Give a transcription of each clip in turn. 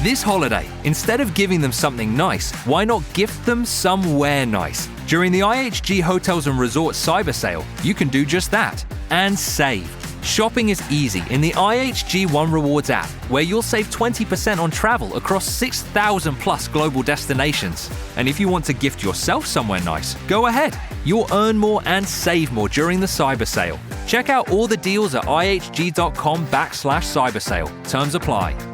This holiday, instead of giving them something nice, why not gift them somewhere nice? During the IHG Hotels and Resorts Cyber Sale, you can do just that and save. Shopping is easy in the IHG One Rewards app, where you'll save 20% on travel across 6,000 plus global destinations. And if you want to gift yourself somewhere nice, go ahead. You'll earn more and save more during the cyber sale. Check out all the deals at ihg.com/cybersale. Terms apply.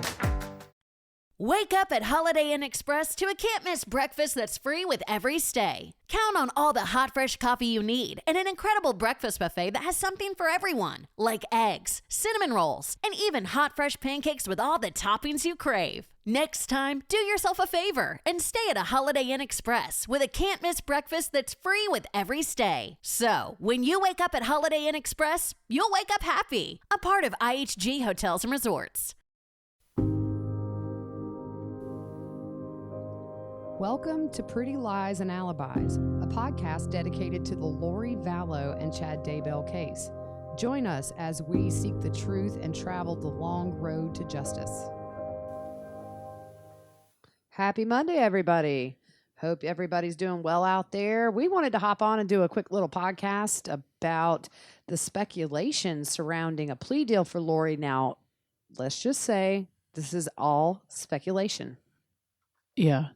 Wake up at Holiday Inn Express to a can't-miss breakfast that's free with every stay. Count on all the hot, fresh coffee you need and an incredible breakfast buffet that has something for everyone, like eggs, cinnamon rolls, and even hot, fresh pancakes with all the toppings you crave. Next time, do yourself a favor and stay at a Holiday Inn Express with a can't-miss breakfast that's free with every stay. So, when you wake up at Holiday Inn Express, you'll wake up happy, a part of IHG Hotels and Resorts. Welcome to Pretty Lies and Alibis, a podcast dedicated to the Lori Vallow and Chad Daybell case. Join us as we seek the truth and travel the long road to justice. Happy Monday, everybody. Hope everybody's doing well out there. We wanted to hop on and do a quick little podcast about the speculation surrounding a plea deal for Lori. Now, let's just say this is all speculation. Yeah.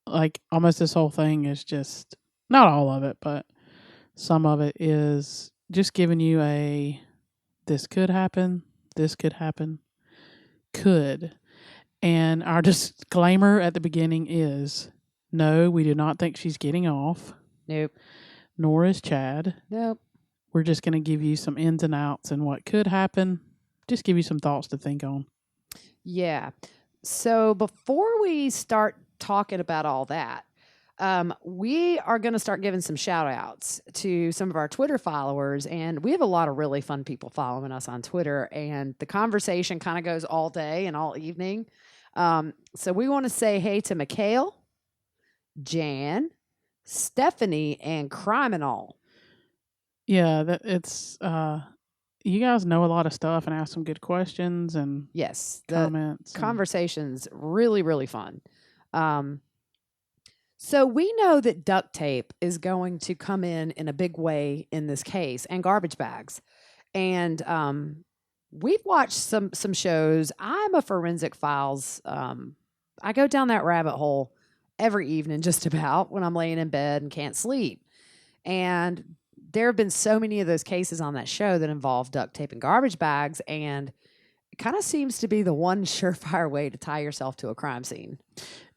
Like almost this whole thing is just, not all of it, but some of it is just giving you this could happen, could. And our disclaimer at the beginning is, no, we do not think she's getting off. Nope. Nor is Chad. Nope. We're just going to give you some ins and outs and what could happen. Just give you some thoughts to think on. Yeah. So before we start talking about all that, we are going to start giving some shout outs to some of our Twitter followers, and we have a lot of really fun people following us on Twitter, and the conversation kind of goes all day and all evening. So we want to say hey to Mikhail, Jan, Stephanie, and Criminal. Yeah, it's you guys know a lot of stuff and ask some good questions and yes, comments. The conversation's really, really fun. So we know that duct tape is going to come in a big way in this case, and garbage bags. And we've watched some shows. I'm a Forensic Files. I go down that rabbit hole every evening just about when I'm laying in bed and can't sleep. And there have been so many of those cases on that show that involve duct tape and garbage bags, and it kind of seems to be the one surefire way to tie yourself to a crime scene.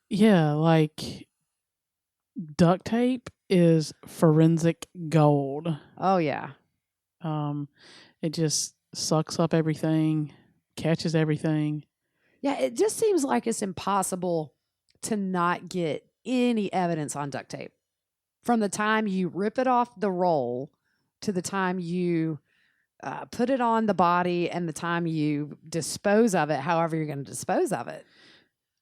Yeah, like duct tape is forensic gold. Oh, yeah. It just sucks up everything, catches everything. Yeah, it just seems like it's impossible to not get any evidence on duct tape. From the time you rip it off the roll to the time you put it on the body and the time you dispose of it, however you're going to dispose of it.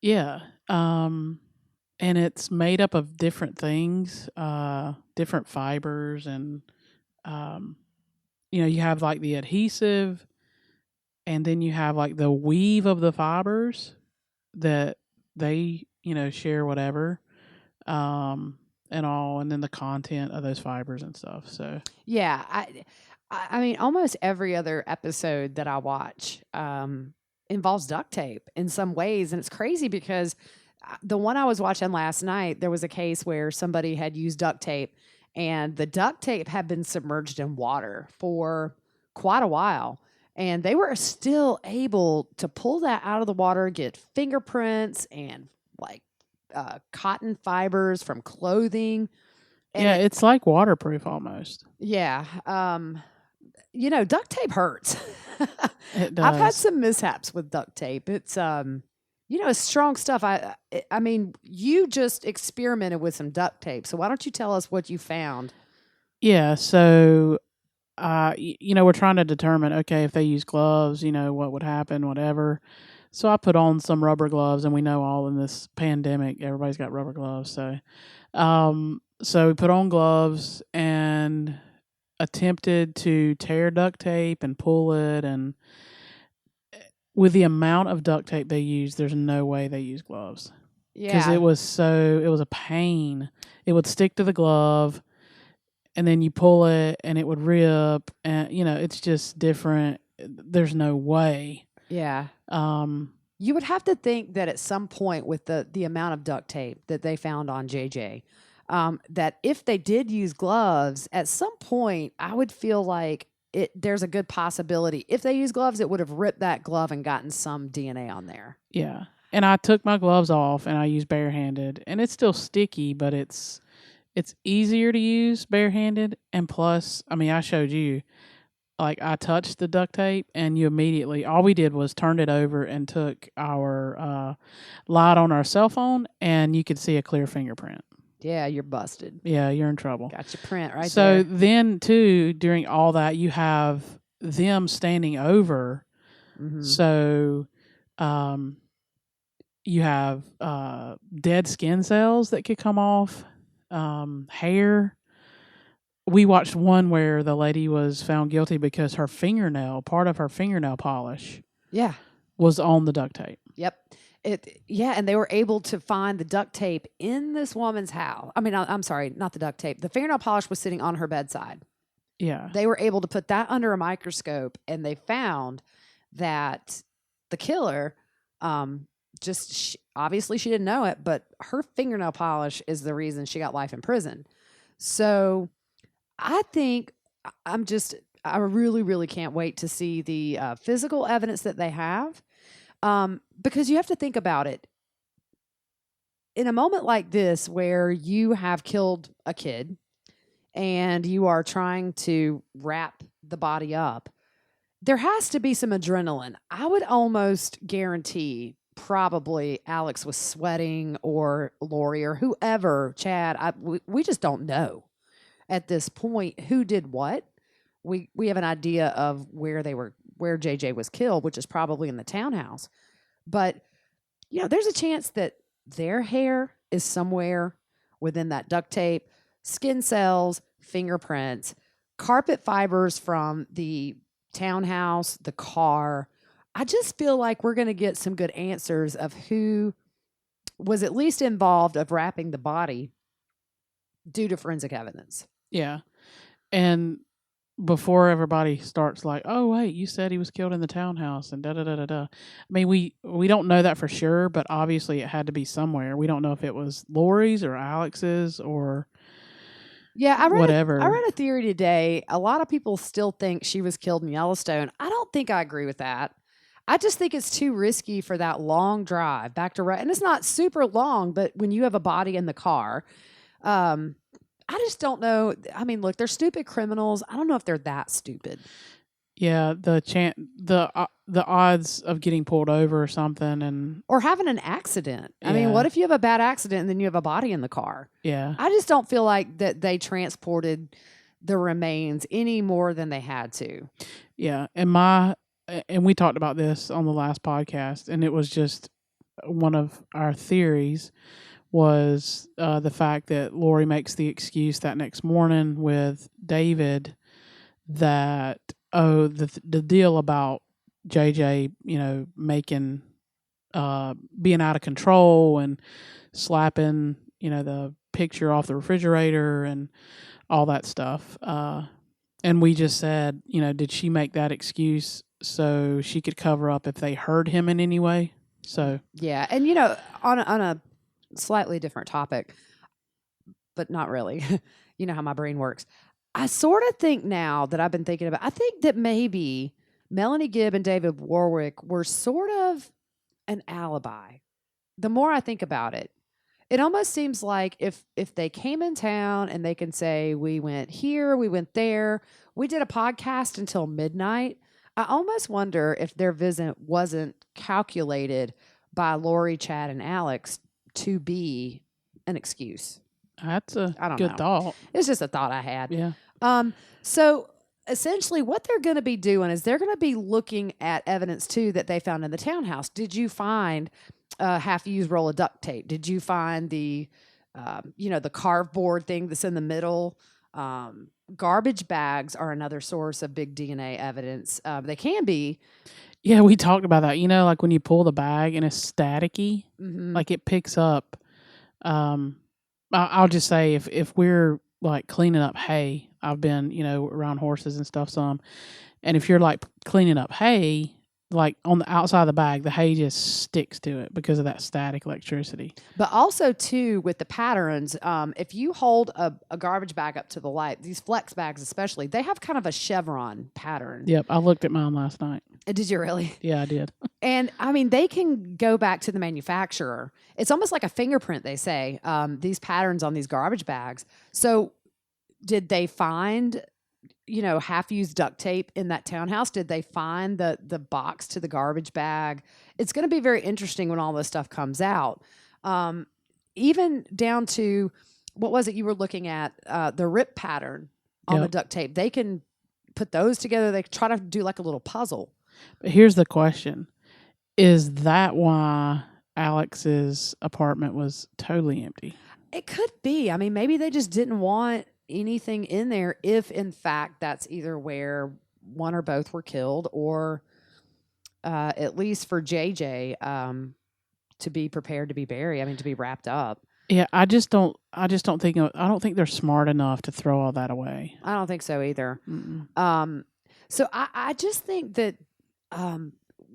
Yeah. And it's made up of different things, different fibers. And, you have like the adhesive, and then you have like the weave of the fibers that they, share whatever. And all, and then the content of those fibers and stuff. So yeah, I mean, almost every other episode that I watch involves duct tape in some ways, and it's crazy because the one I was watching last night, there was a case where somebody had used duct tape, and the duct tape had been submerged in water for quite a while, and they were still able to pull that out of the water, get fingerprints and like cotton fibers from clothing. And yeah, it's like waterproof almost. Yeah. Duct tape hurts. It does. I've had some mishaps with duct tape. It's, it's strong stuff. I mean, you just experimented with some duct tape. So why don't you tell us what you found? Yeah. So, we're trying to determine, okay, if they use gloves, what would happen, whatever. So I put on some rubber gloves, and we know all in this pandemic, everybody's got rubber gloves. So we put on gloves and attempted to tear duct tape and pull it. And with the amount of duct tape they used, there's no way they used gloves. Because Yeah. it was a pain. It would stick to the glove, and then you pull it, and it would rip, and it's just different. There's no way. Yeah. Um, You would have to think that at some point with the amount of duct tape that they found on JJ, that if they did use gloves, at some point I would feel like there's a good possibility if they used gloves, it would have ripped that glove and gotten some DNA on there. yeah. And I took my gloves off, and I used barehanded, and it's still sticky, but it's easier to use barehanded. And plus, I mean, I showed you, like, I touched the duct tape, and you immediately, all we did was turned it over and took our light on our cell phone, and you could see a clear fingerprint. Yeah, you're busted. Yeah, you're in trouble. Got your print right So there. then, too, during all that, you have them standing over. Mm-hmm. So you have dead skin cells that could come off, hair. We watched one where the lady was found guilty because part of her fingernail polish Yeah. was on the duct tape. Yep. And they were able to find the duct tape in this woman's house. I mean, I'm sorry, not the duct tape. The fingernail polish was sitting on her bedside. Yeah. They were able to put that under a microscope, and they found that the killer, obviously she didn't know it, but her fingernail polish is the reason she got life in prison. So I think I really, really can't wait to see the physical evidence that they have. Because you have to think about it. In a moment like this, where you have killed a kid and you are trying to wrap the body up, there has to be some adrenaline. I would almost guarantee probably Alex was sweating, or Lori, or whoever, Chad. We just don't know at this point who did what. We have an idea of where JJ was killed, which is probably in the townhouse. But, there's a chance that their hair is somewhere within that duct tape, skin cells, fingerprints, carpet fibers from the townhouse, the car. I just feel like we're going to get some good answers of who was at least involved of wrapping the body due to forensic evidence. Yeah. And before everybody starts like, oh, wait, you said he was killed in the townhouse and da-da-da-da-da. I mean, we don't know that for sure, but obviously it had to be somewhere. We don't know if it was Lori's or Alex's or whatever. I read a theory today. A lot of people still think she was killed in Yellowstone. I don't think I agree with that. I just think it's too risky for that long drive back to and it's not super long, but when you have a body in the car, I just don't know. I mean, look, they're stupid criminals. I don't know if they're that stupid. Yeah, the odds of getting pulled over or something or having an accident. I mean, what if you have a bad accident and then you have a body in the car? Yeah. I just don't feel like that they transported the remains any more than they had to. Yeah, and we talked about this on the last podcast, and it was just one of our theories was the fact that Lori makes the excuse that next morning with David that, the deal about JJ, making, being out of control and slapping, the picture off the refrigerator and all that stuff. And we just said, did she make that excuse so she could cover up if they heard him in any way? So yeah, and on a slightly different topic, but not really. You know how my brain works. I sort of think now that I've been thinking about, I think that maybe Melanie Gibb and David Warwick were sort of an alibi. The more I think about it, it almost seems like if they came in town and they can say, we went here, we went there, we did a podcast until midnight, I almost wonder if their visit wasn't calculated by Lori, Chad, and Alex to be an excuse. That's a good thought. It's just a thought I had. Yeah. So essentially what they're going to be doing is they're going to be looking at evidence too that they found in the townhouse. Did you find a half-used roll of duct tape? Did you find the cardboard thing that's in the middle? Garbage bags are another source of big DNA evidence. They can be. Yeah, we talked about that. Like when you pull the bag and it's staticky, Mm-hmm. like it picks up. I'll just say if we're like cleaning up hay, I've been around horses and stuff some, and if you're like cleaning up hay, like on the outside of the bag, the hay just sticks to it because of that static electricity. But also, too, with the patterns, if you hold a garbage bag up to the light, these flex bags especially, they have kind of a chevron pattern. Yep, I looked at mine last night. Did you really? Yeah, I did. And I mean, they can go back to the manufacturer. It's almost like a fingerprint, they say, these patterns on these garbage bags. So did they find, half-used duct tape in that townhouse? Did they find the box to the garbage bag? It's going to be very interesting when all this stuff comes out. Even down to, what was it you were looking at? The rip pattern on the duct tape. They can put those together. They try to do like a little puzzle. But here's the question. Is that why Alex's apartment was totally empty? It could be. I mean, maybe they just didn't want anything in there if, in fact, that's either where one or both were killed, or at least for JJ to be prepared to be buried. I mean, to be wrapped up. Yeah, I don't think they're smart enough to throw all that away. I don't think so either. Mm-mm. So I just think that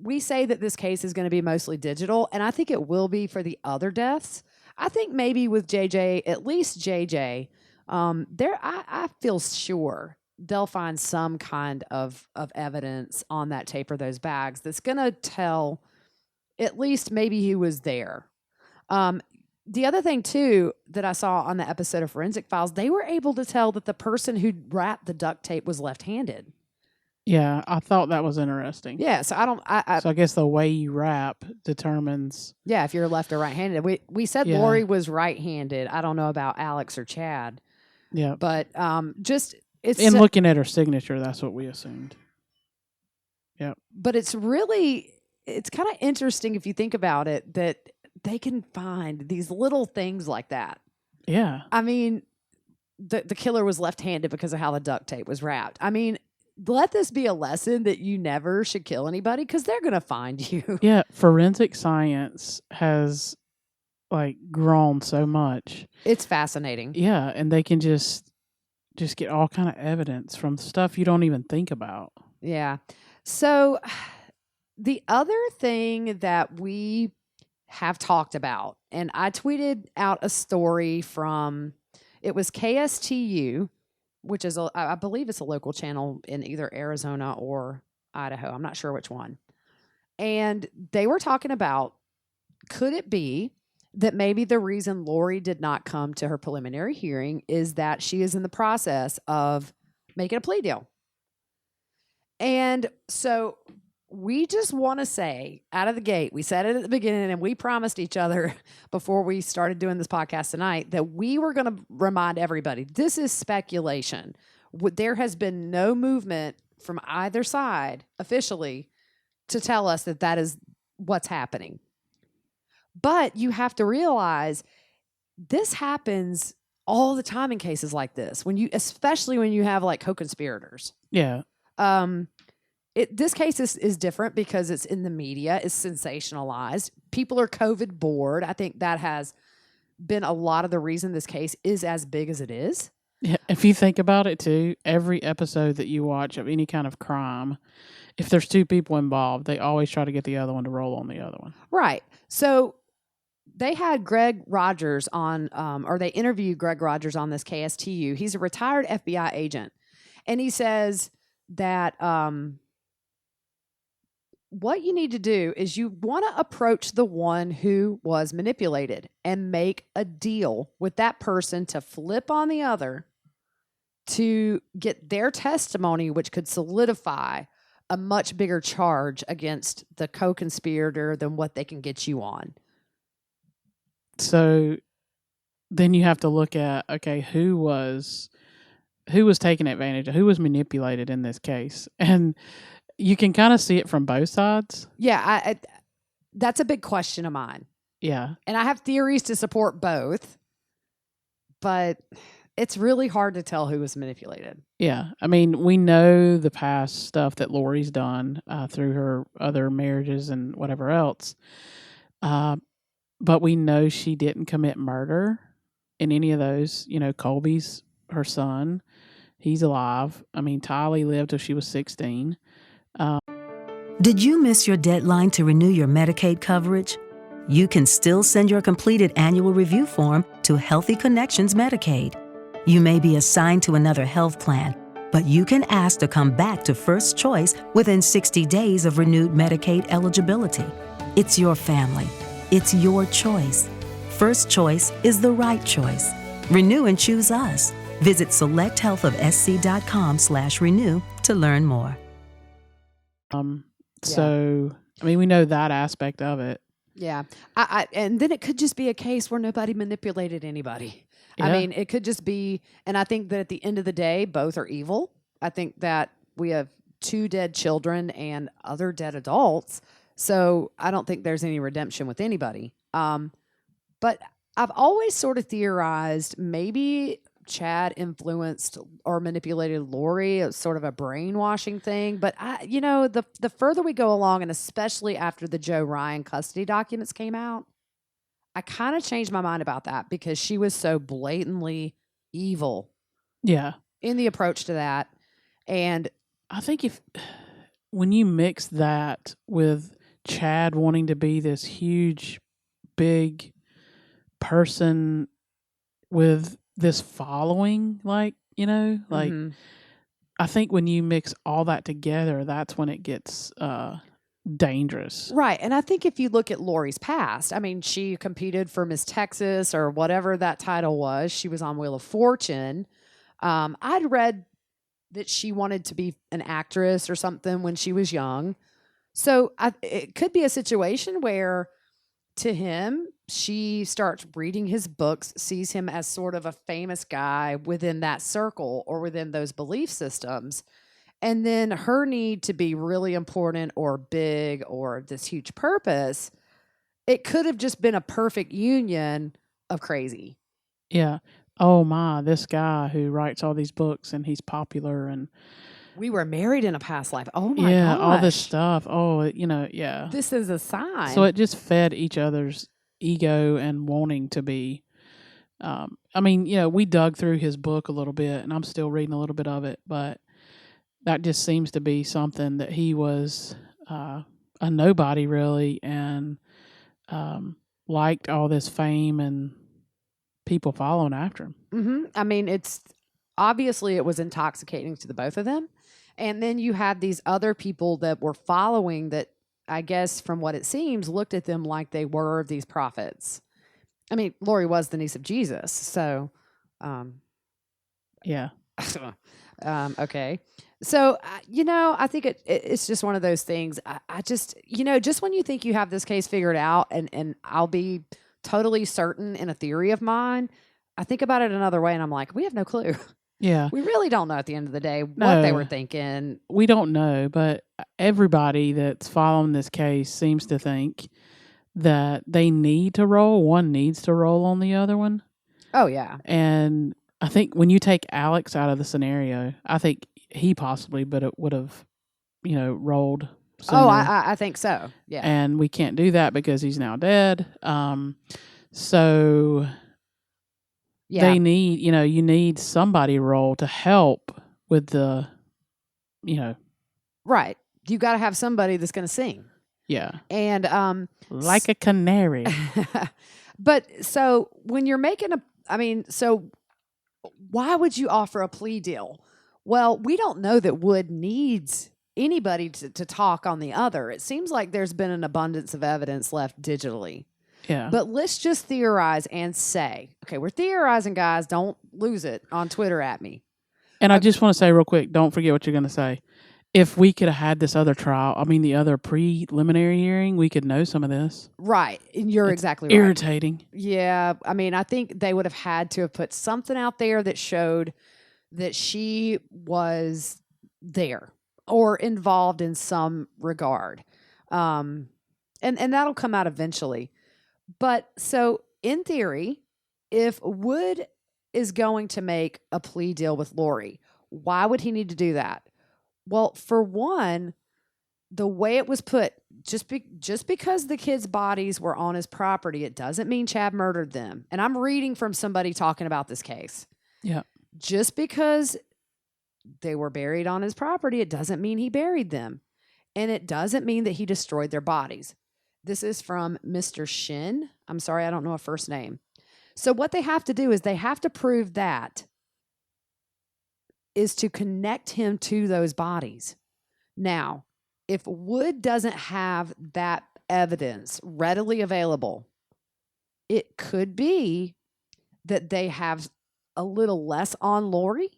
we say that this case is going to be mostly digital, and I think it will be for the other deaths. I think maybe with JJ, at least JJ, I feel sure they'll find some kind of evidence on that tape or those bags that's going to tell at least maybe he was there. The other thing, too, that I saw on the episode of Forensic Files, they were able to tell that the person who wrapped the duct tape was left-handed. Yeah, I thought that was interesting. Yeah, so so I guess the way you wrap determines. Yeah, if you're left or right-handed. We said Lori was right-handed. I don't know about Alex or Chad. Yeah, but just it's looking at her signature, that's what we assumed. Yeah, but it's kind of interesting if you think about it that they can find these little things like that. Yeah, I mean, the killer was left-handed because of how the duct tape was wrapped. I mean, let this be a lesson that you never should kill anybody because they're going to find you. Yeah, forensic science has grown so much. It's fascinating. Yeah, and they can just get all kind of evidence from stuff you don't even think about. Yeah. So the other thing that we have talked about, and I tweeted out a story from, it was KSTU, which is, I believe it's a local channel in either Arizona or Idaho. I'm not sure which one. And they were talking about, could it be that maybe the reason Lori did not come to her preliminary hearing is that she is in the process of making a plea deal? And so we just want to say out of the gate, we said it at the beginning and we promised each other before we started doing this podcast tonight that we were going to remind everybody, this is speculation. There has been no movement from either side officially to tell us that that is what's happening. But you have to realize this happens all the time in cases like this, especially when you have like co-conspirators. Yeah. This case is different because it's in the media, it's sensationalized. People are COVID bored. I think that has been a lot of the reason this case is as big as it is. Yeah, if you think about it too, every episode that you watch of any kind of crime, if there's two people involved, they always try to get the other one to roll on the other one. Right. So they had Greg Rogers on, or they interviewed Greg Rogers on this KSTU. He's a retired FBI agent. And he says that what you need to do is you want to approach the one who was manipulated and make a deal with that person to flip on the other to get their testimony, which could solidify a much bigger charge against the co-conspirator than what they can get you on. So then you have to look at, okay, who was taken advantage of, who was manipulated in this case. And you can kind of see it from both sides. Yeah, that's a big question of mine. Yeah. And I have theories to support both, but it's really hard to tell who was manipulated. Yeah. I mean, we know the past stuff that Lori's done through her other marriages and whatever else. But we know she didn't commit murder in any of those. You know, Colby's her son. He's alive. I mean, Tylee lived till she was 16. Did you miss your deadline to renew your Medicaid coverage? You can still send your completed annual review form to Healthy Connections Medicaid. You may be assigned to another health plan, but you can ask to come back to First Choice within 60 days of renewed Medicaid eligibility. It's your family. It's your choice. First Choice is the right choice. Renew and choose us. Visit selecthealthofsc.com/renew to learn more. So, I mean, we know that aspect of it. Yeah. And then it could just be a case where nobody manipulated anybody. Yeah. I mean, it could just be, and I think that at the end of the day, both are evil. I think that we have 2 dead children and other dead adults. So I don't think there's any redemption with anybody. But I've always sort of theorized maybe Chad influenced or manipulated Lori. It was sort of a brainwashing thing. But the further we go along, and especially after the Joe Ryan custody documents came out, I kind of changed my mind about that because she was so blatantly evil. Yeah. In the approach to that. And I think when you mix that with Chad wanting to be this huge, big person with this following, mm-hmm. I think when you mix all that together, that's when it gets dangerous. Right. And I think if you look at Lori's past, I mean, she competed for Miss Texas or whatever that title was. She was on Wheel of Fortune. I'd read that she wanted to be an actress or something when she was young. So it could be a situation where to him, she starts reading his books, sees him as sort of a famous guy within that circle or within those belief systems. And then her need to be really important or big or this huge purpose, it could have just been a perfect union of crazy. Yeah. Oh my, this guy who writes all these books and he's popular and we were married in a past life. Oh my yeah, gosh. all this stuff. Oh, yeah. This is a sign. So it just fed each other's ego and wanting to be. I mean, we dug through his book a little bit, and I'm still reading a little bit of it, but that just seems to be something that he was a nobody really, and liked all this fame and people following after him. Mm-hmm. I mean, it was intoxicating to the both of them. And then you had these other people that were following that, I guess, from what it seems, looked at them like they were these prophets. I mean, Lori was the niece of Jesus. So, yeah. Okay. So, I think it's just one of those things. I just, just when you think you have this case figured out and I'll be totally certain in a theory of mine, I think about it another way and I'm like, we have no clue. Yeah. We really don't know at the end of the day what they were thinking. We don't know, but everybody that's following this case seems to think that they need to roll. One needs to roll on the other one. Oh, yeah. And I think when you take Alex out of the scenario, I think he possibly would have, rolled sooner. Oh, I think so. Yeah. And we can't do that because he's now dead. So... yeah. They need, you need somebody roll to help with the, Right. You got to have somebody that's going to sing. Yeah. And like a canary. But so when you're making so why would you offer a plea deal? Well, we don't know that Wood needs anybody to talk on the other. It seems like there's been an abundance of evidence left digitally. Yeah. But let's just theorize and say, okay, we're theorizing, guys. Don't lose it on Twitter at me. And I just want to say real quick, don't forget what you're going to say. If we could have had this other trial, the other preliminary hearing, we could know some of this. Right. And you're exactly right. Irritating. Yeah. I think they would have had to have put something out there that showed that she was there or involved in some regard. And that'll come out eventually. But so in theory, if Wood is going to make a plea deal with Lori. Why would he need to do that? Well, for one, the way it was put, just because the kids' bodies were on his property, it doesn't mean Chad murdered them. And I'm reading from somebody talking about this case. Yeah. Just because they were buried on his property, it doesn't mean he buried them. And it doesn't mean that he destroyed their bodies. This is from Mr. Shin. I'm sorry, I don't know a first name. So what they have to do is they have to prove that is to connect him to those bodies. Now, if Wood doesn't have that evidence readily available, it could be that they have a little less on Lori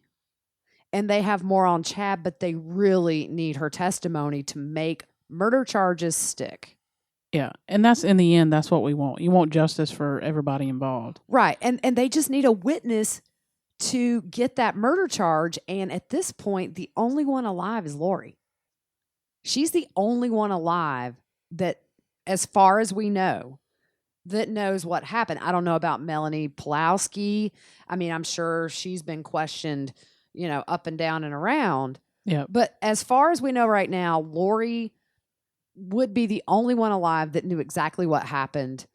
and they have more on Chad, but they really need her testimony to make murder charges stick. Yeah. And that's, in the end, that's what we want. You want justice for everybody involved. Right. And they just need a witness to get that murder charge. And at this point, the only one alive is Lori. She's the only one alive that, as far as we know, that knows what happened. I don't know about Melanie Pulowski. I mean, I'm sure she's been questioned, up and down and around. Yeah. But as far as we know right now, Lori would be the only one alive that knew exactly what happened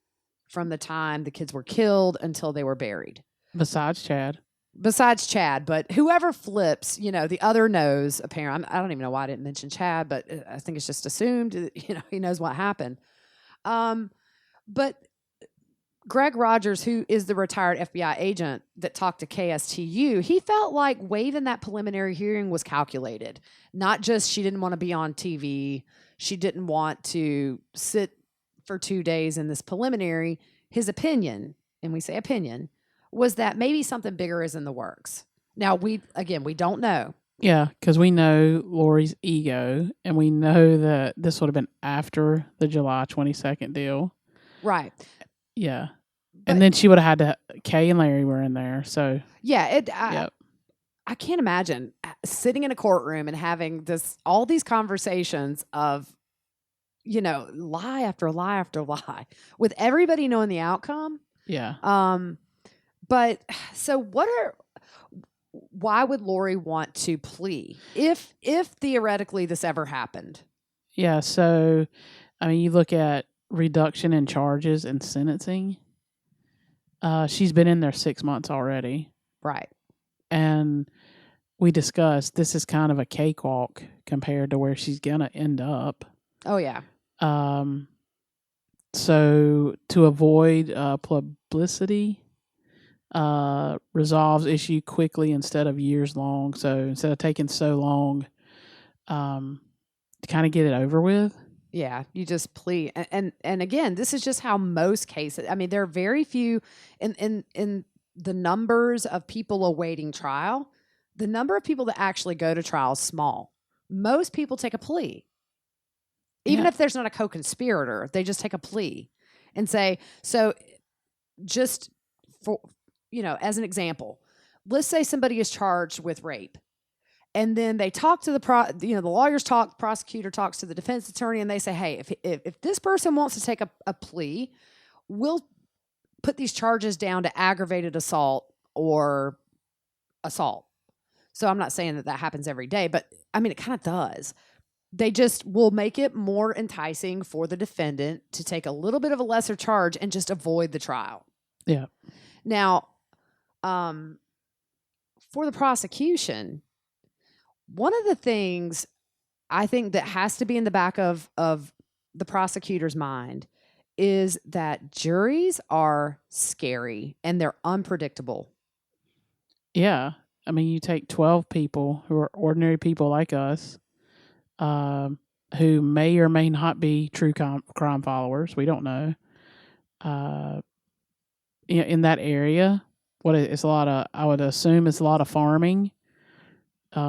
from the time the kids were killed until they were buried. Besides Chad. But whoever flips, the other knows, apparently. I don't even know why I didn't mention Chad, but I think it's just assumed, he knows what happened. But Greg Rogers, who is the retired FBI agent that talked to KSTU, he felt like waiving that preliminary hearing was calculated. Not just she didn't want to be on TV. She didn't want to sit for 2 days in this preliminary. His opinion, and we say opinion, was that maybe something bigger is in the works. Now, we don't know. Yeah, because we know Lori's ego, and we know that this would have been after the July 22nd deal. Right. Yeah. And then she would have had Kay and Larry were in there, so. Yeah, I can't imagine sitting in a courtroom and having all these conversations of, lie after lie after lie, with everybody knowing the outcome. Yeah. But so why would Lori want to plea if theoretically this ever happened? Yeah. So, I mean, you look at reduction in charges and sentencing. She's been in there 6 months already. Right. And we discussed this is kind of a cakewalk compared to where she's going to end up. Oh, yeah. So to avoid publicity, resolves issue quickly instead of years long. So instead of taking so long to kind of get it over with. Yeah, you just plea. And again, this is just how most cases, I mean, there are very few in the numbers of people awaiting trial. The number of people that actually go to trial is small. Most people take a plea. Even if there's not a co-conspirator, they just take a plea and say, so just for, as an example, let's say somebody is charged with rape. And then they talk to the lawyers talk, prosecutor talks to the defense attorney, and they say, hey, if this person wants to take a plea, we'll put these charges down to aggravated assault or assault. So I'm not saying that happens every day, but I mean, it kind of does. They just will make it more enticing for the defendant to take a little bit of a lesser charge and just avoid the trial. Yeah. Now, for the prosecution, one of the things I think that has to be in the back of the prosecutor's mind is that juries are scary and they're unpredictable. Yeah. I mean, you take 12 people who are ordinary people like us, who may or may not be true crime followers. We don't know. In that area, it's a lot of, I would assume it's a lot of farming,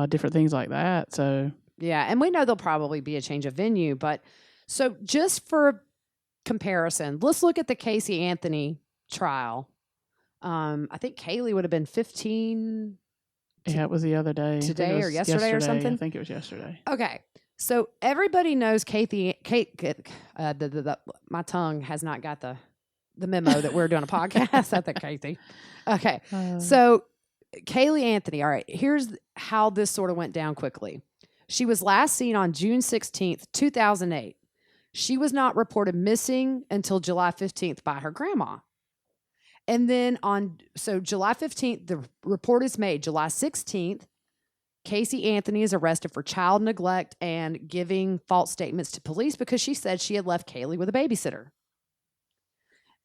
different things like that. So yeah, and we know there'll probably be a change of venue, but so just for comparison, let's look at the Casey Anthony trial. I think Kaylee would have been 15. Yeah, it was the other day. Today or yesterday or something? I think it was yesterday. Okay. So everybody knows my tongue has not got the the memo that we're doing a podcast. I think Casey. Okay. So Kaylee Anthony. All right. Here's how this sort of went down quickly. She was last seen on June 16th, 2008. She was not reported missing until July 15th by her grandma. And then so July 15th, the report is made. July 16th, Casey Anthony is arrested for child neglect and giving false statements to police because she said she had left Kaylee with a babysitter.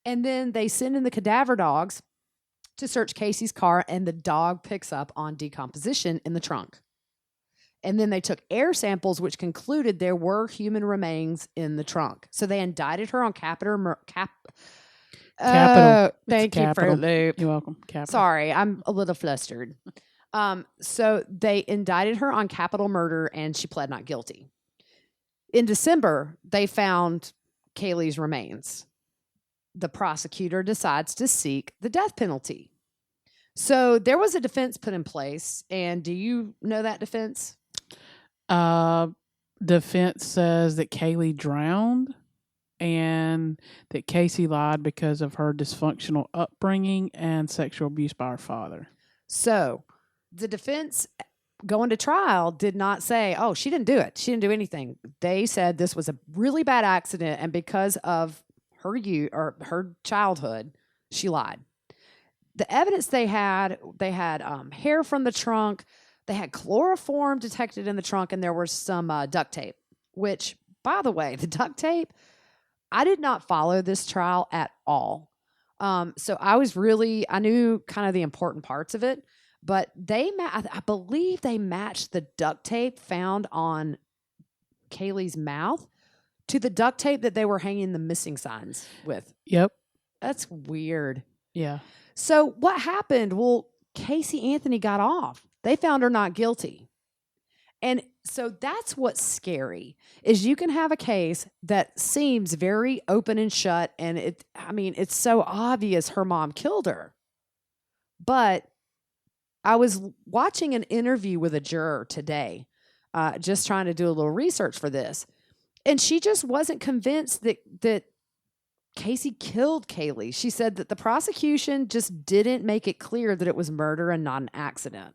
And then they send in the cadaver dogs to search Casey's car, and the dog picks up on decomposition in the trunk. And then they took air samples, which concluded there were human remains in the trunk. So they indicted her on capital. Thank you, Capital. Fruit Loop. You're welcome. Capital. Sorry, I'm a little flustered. So they indicted her on capital murder, and she pled not guilty. In December, they found Kaylee's remains. The prosecutor decides to seek the death penalty. So there was a defense put in place, and do you know that defense? Defense says that Kaylee drowned and that Casey lied because of her dysfunctional upbringing and sexual abuse by her father. So the defense going to trial did not say, oh, she didn't do it. She didn't do anything. They said this was a really bad accident, and because of her her childhood, she lied. The evidence they had hair from the trunk. They had chloroform detected in the trunk, and there was some duct tape, which, by the way, the duct tape, I did not follow this trial at all. So I knew kind of the important parts of it, but I believe they matched the duct tape found on Kaylee's mouth to the duct tape that they were hanging the missing signs with. Yep. That's weird. Yeah. So what happened? Well, Casey Anthony got off. They found her not guilty. And so that's what's scary is you can have a case that seems very open and shut. And it's so obvious her mom killed her. But I was watching an interview with a juror today, just trying to do a little research for this. And she just wasn't convinced that Casey killed Kaylee. She said that the prosecution just didn't make it clear that it was murder and not an accident.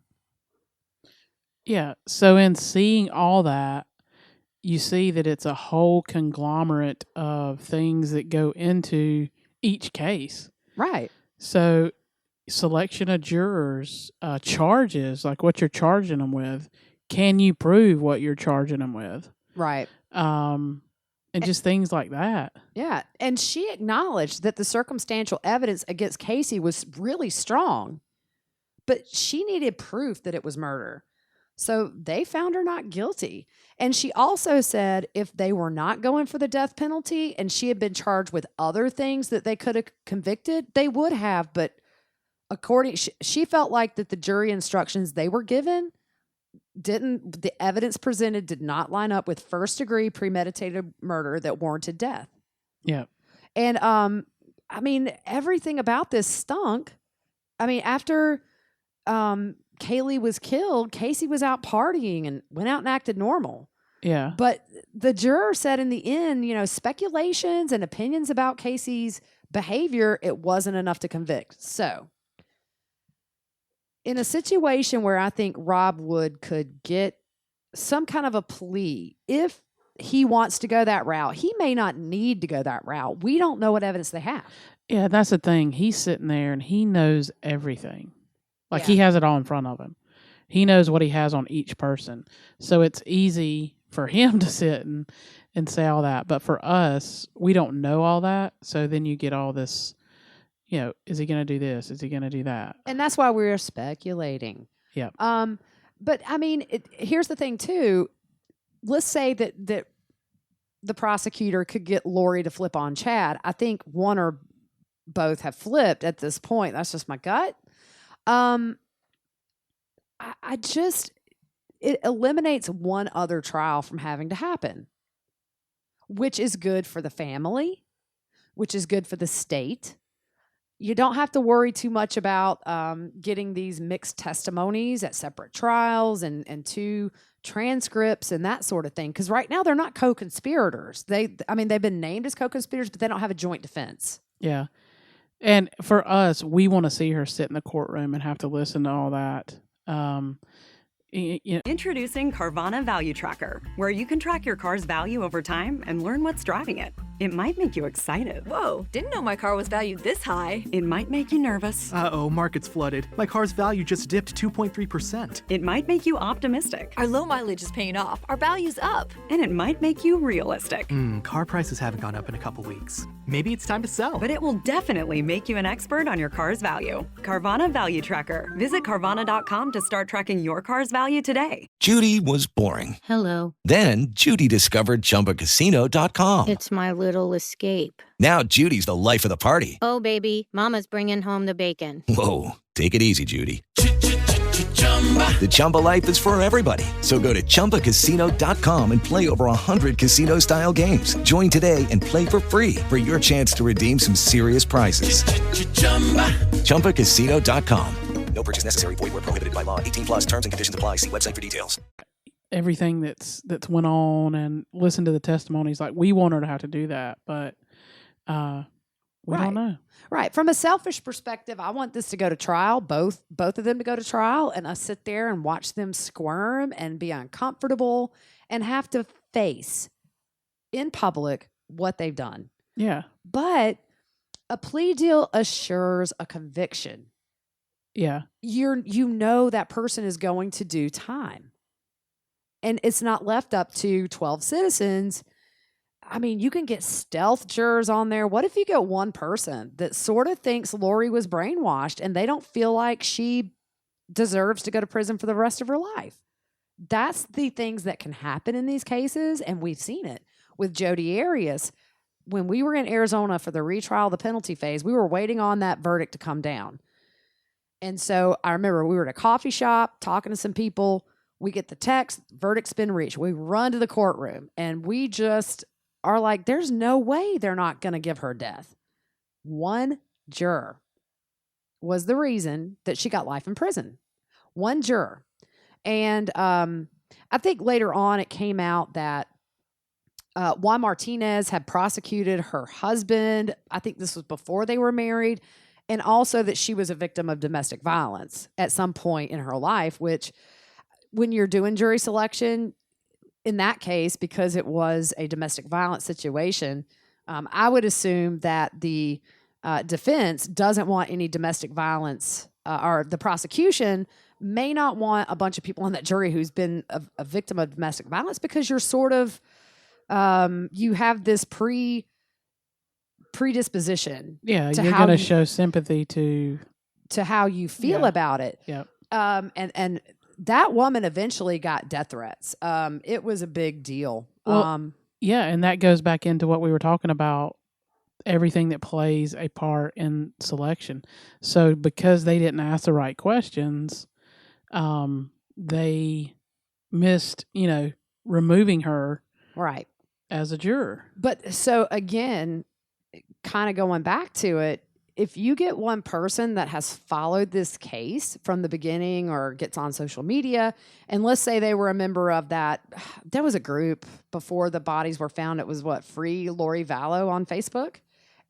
Yeah. So in seeing all that, you see that it's a whole conglomerate of things that go into each case. Right. So selection of jurors, charges, like what you're charging them with. Can you prove what you're charging them with? Right. And just things like that. Yeah. And she acknowledged that the circumstantial evidence against Casey was really strong, but she needed proof that it was murder. So they found her not guilty. And she also said if they were not going for the death penalty and she had been charged with other things that they could have convicted, they would have. But she felt like that the jury instructions they were given the evidence presented did not line up with first degree premeditated murder that warranted death. Yeah. And everything about this stunk. After Kaylee was killed, Casey was out partying and went out and acted normal. Yeah. But the juror said in the end, speculations and opinions about Casey's behavior, it wasn't enough to convict. So in a situation where I think Rob Wood could get some kind of a plea, if he wants to go that route, he may not need to go that route. We don't know what evidence they have. Yeah, that's the thing. He's sitting there and he knows everything. He has it all in front of him. He knows what he has on each person. So it's easy for him to sit and say all that. But for us, we don't know all that. So then you get all this, is he going to do this? Is he going to do that? And that's why we're speculating. Yeah. But here's the thing too. Let's say that the prosecutor could get Lori to flip on Chad. I think one or both have flipped at this point. That's just my gut. It eliminates one other trial from having to happen, which is good for the family, which is good for the state. You don't have to worry too much about getting these mixed testimonies at separate trials and two transcripts and that sort of thing. Because right now they're not co-conspirators. They've been named as co-conspirators, but they don't have a joint defense. Yeah. And for us, we want to see her sit in the courtroom and have to listen to all that. Introducing Carvana Value Tracker, where you can track your car's value over time and learn what's driving it. It might make you excited. Whoa, didn't know my car was valued this high. It might make you nervous. Uh-oh, market's flooded. My car's value just dipped 2.3%. It might make you optimistic. Our low mileage is paying off. Our value's up. And it might make you realistic. Car prices haven't gone up in a couple weeks. Maybe it's time to sell. But it will definitely make you an expert on your car's value. Carvana Value Tracker. Visit Carvana.com to start tracking your car's value today. Judy was boring. Hello. Then Judy discovered ChumbaCasino.com. It's my little escape. Now Judy's the life of the party. Oh, baby, mama's bringing home the bacon. Whoa, take it easy, Judy. The Chumba life is for everybody. So go to ChumbaCasino.com and play over 100 casino-style games. Join today and play for free for your chance to redeem some serious prizes. ChumbaCasino.com. No purchase necessary. Void where prohibited by law. 18 plus terms and conditions apply. See website for details. Everything that's went on and listen to the testimonies. Like, we want her to have to do that, but we don't know. Right. From a selfish perspective, I want this to go to trial, both of them to go to trial, and us sit there and watch them squirm and be uncomfortable and have to face in public what they've done. Yeah. But a plea deal assures a conviction. Yeah. You know that person is going to do time. And it's not left up to 12 citizens. I mean, you can get stealth jurors on there. What if you get one person that sort of thinks Lori was brainwashed and they don't feel like she deserves to go to prison for the rest of her life? That's the things that can happen in these cases, and we've seen it with Jodi Arias. When we were in Arizona for the retrial, the penalty phase, we were waiting on that verdict to come down. And so I remember we were at a coffee shop talking to some people. We get the text, verdict's been reached. We run to the courtroom, and we just are like, there's no way they're not going to give her death. One juror was the reason that she got life in prison. One juror. And I think later on it came out that Juan Martinez had prosecuted her husband. I think this was before they were married. And also that she was a victim of domestic violence at some point in her life, which when you're doing jury selection, in that case, because it was a domestic violence situation, I would assume that the defense doesn't want any domestic violence, or the prosecution may not want a bunch of people on that jury who's been a victim of domestic violence, because you're sort of, you have this predisposition. Yeah, you're going to show sympathy to how you feel about it. Yep. And that woman eventually got death threats. It was a big deal. Well, yeah, and that goes back into what we were talking about, everything that plays a part in selection. So because they didn't ask the right questions, they missed, removing her right as a juror. But so again, kind of going back to it, if you get one person that has followed this case from the beginning or gets on social media, and let's say they were a member of that, there was a group before the bodies were found. It was Free Lori Vallow on Facebook.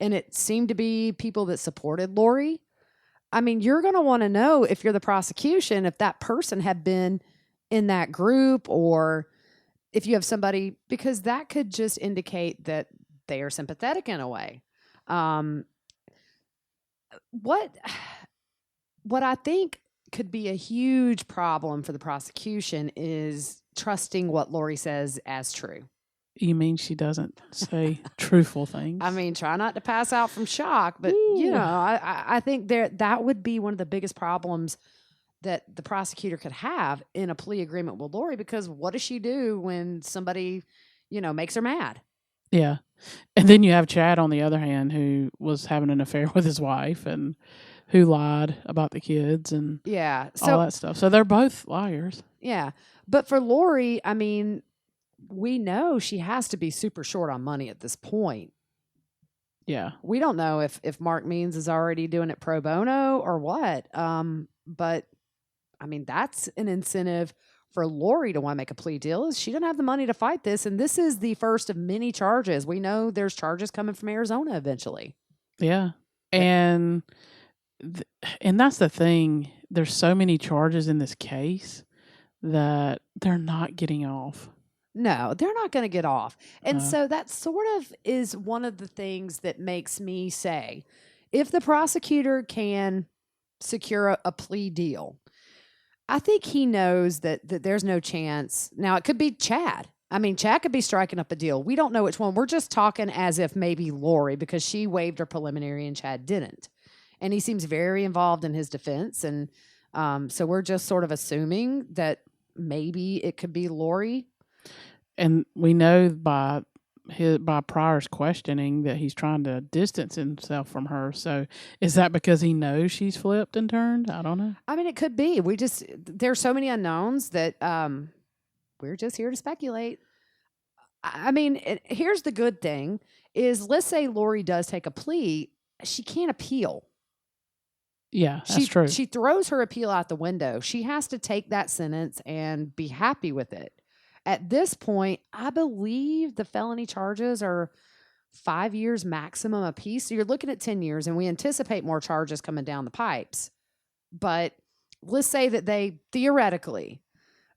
And it seemed to be people that supported Lori. I mean, you're going to want to know, if you're the prosecution, if that person had been in that group, or if you have somebody, because that could just indicate that they are sympathetic in a way. What I think could be a huge problem for the prosecution is trusting what Lori says as true. You mean she doesn't say truthful things? I mean, try not to pass out from shock, but I think that would be one of the biggest problems that the prosecutor could have in a plea agreement with Lori, because what does she do when somebody, makes her mad? Yeah. And then you have Chad, on the other hand, who was having an affair with his wife and who lied about the kids and all that stuff. So they're both liars. Yeah. But for Lori, I mean, we know she has to be super short on money at this point. Yeah. We don't know if Mark Means is already doing it pro bono or what. But I mean, that's an incentive for Lori to want to make a plea deal, is she doesn't have the money to fight this. And this is the first of many charges. We know there's charges coming from Arizona eventually. Yeah. And and that's the thing. There's so many charges in this case that they're not getting off. No, they're not going to get off. And No. so that sort of is one of the things that makes me say, if the prosecutor can secure a plea deal, I think he knows that there's no chance. Now, it could be Chad. I mean, Chad could be striking up a deal. We don't know which one. We're just talking as if maybe Lori, because she waived her preliminary and Chad didn't. And he seems very involved in his defense. And so we're just sort of assuming that maybe it could be Lori. And we know by Pryor's questioning that he's trying to distance himself from her. So is that because he knows she's flipped and turned? I don't know. I mean, it could be. There's so many unknowns that we're just here to speculate. I mean, here's the good thing is, let's say Lori does take a plea, she can't appeal. Yeah, that's true. She throws her appeal out the window. She has to take that sentence and be happy with it. At this point, I believe the felony charges are 5 years maximum apiece. So you're looking at 10 years, and we anticipate more charges coming down the pipes. But let's say that they theoretically,